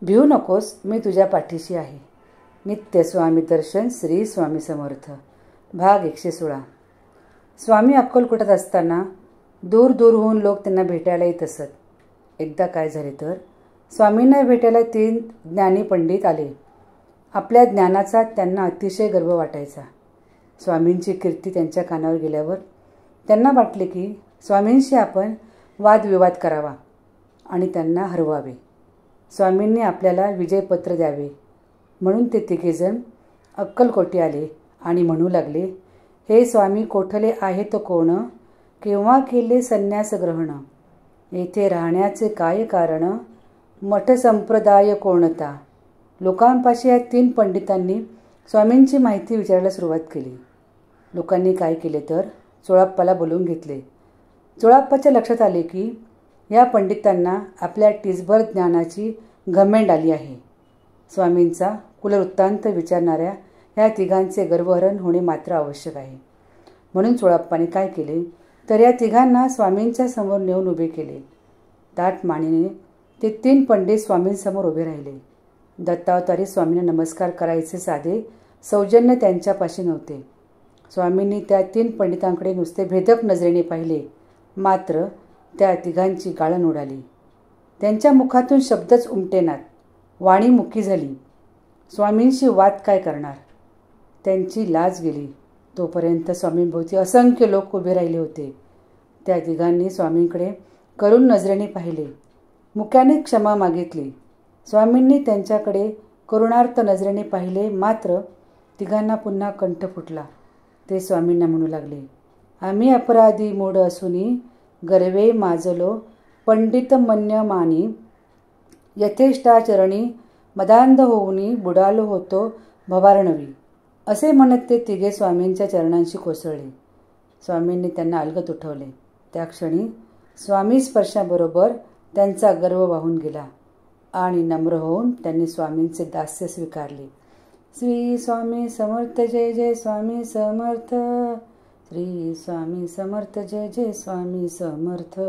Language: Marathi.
भिवू नकोस, मी तुझ्या पाठीशी आहे. नित्य स्वामी दर्शन श्री स्वामी समर्थ. भाग 116. स्वामी अक्कलकोटात असताना दूर दूरहून लोक त्यांना भेटायला येत असत. एकदा काय झाले तर स्वामींना भेटायला 3 ज्ञानी पंडित आले. आपल्या ज्ञानाचा त्यांना अतिशय गर्व वाटायचा. स्वामींची कीर्ती त्यांच्या कानावर गेल्यावर त्यांना वाटले की स्वामींशी आपण वादविवाद करावा आणि त्यांना हरवावे. स्वामींनी आपल्याला विजयपत्र द्यावे म्हणून ते तिघेजण अक्कलकोटी आले आणि म्हणू लागले, हे स्वामी कोठले आहेत कोण, केव्हा केले संन्यास ग्रहण, येथे राहण्याचे काय कारण, मठ संप्रदाय कोणता. लोकांपाशी या 3 पंडितांनी स्वामींची माहिती विचारायला सुरुवात केली. लोकांनी काय केले तर चोळाप्पाला बोलवून घेतले. चोळाप्पाच्या लक्षात आले की या पंडितांना आपल्या टिचभर ज्ञानाची घमेंड आली आहे. स्वामींचा कुलवृत्तांत विचारणाऱ्या ह्या तिघांचे गर्वहरण होणे मात्र आवश्यक आहे. म्हणून चोळाप्पाने काय केले तर या तिघांना स्वामींच्या समोर नेऊन उभे केले. ताठ मानेने ते 3 पंडित स्वामींसमोर उभे राहिले. दत्तावतारी स्वामींना नमस्कार करायचे साधे सौजन्य त्यांच्यापाशी नव्हते. स्वामींनी त्या 3 पंडितांकडे नुसते भेदक नजरेने पाहिले, मात्र त्या तिघांची गाळण उडाली. त्यांच्या मुखातून शब्दच उमटेनात. वाणी मुकी झाली. स्वामींशी वाद काय करणार. त्यांची लाज गेली. तोपर्यंत स्वामींभोवती असंख्य लोक उभे राहिले होते. त्या तिघांनी स्वामींकडे करुण नजरेने पाहिले. मुक्याने क्षमा मागितली. स्वामींनी त्यांच्याकडे करुणार्थ नजरेने पाहिले, मात्र तिघांना पुन्हा कंठ फुटला. ते स्वामींना म्हणू लागले, आम्ही अपराधी मूढ असूनी गर्वे माजलो पंडित मन्य मानी, यथेष्टाचरणी मदांध होऊनी बुडालो होतो भवार्णवी. असे म्हणत ते तिघे स्वामींच्या चरणांशी कोसळले. स्वामींनी त्यांना अलगद उठवले. त्या क्षणी स्वामी स्पर्शाबरोबर त्यांचा गर्व वाहून गेला आणि नम्र होऊन त्यांनी स्वामींचे दास्य स्वीकारले. श्री स्वामी समर्थ, जय जय स्वामी समर्थ. श्री स्वामी समर्थ, जय जय स्वामी समर्थ.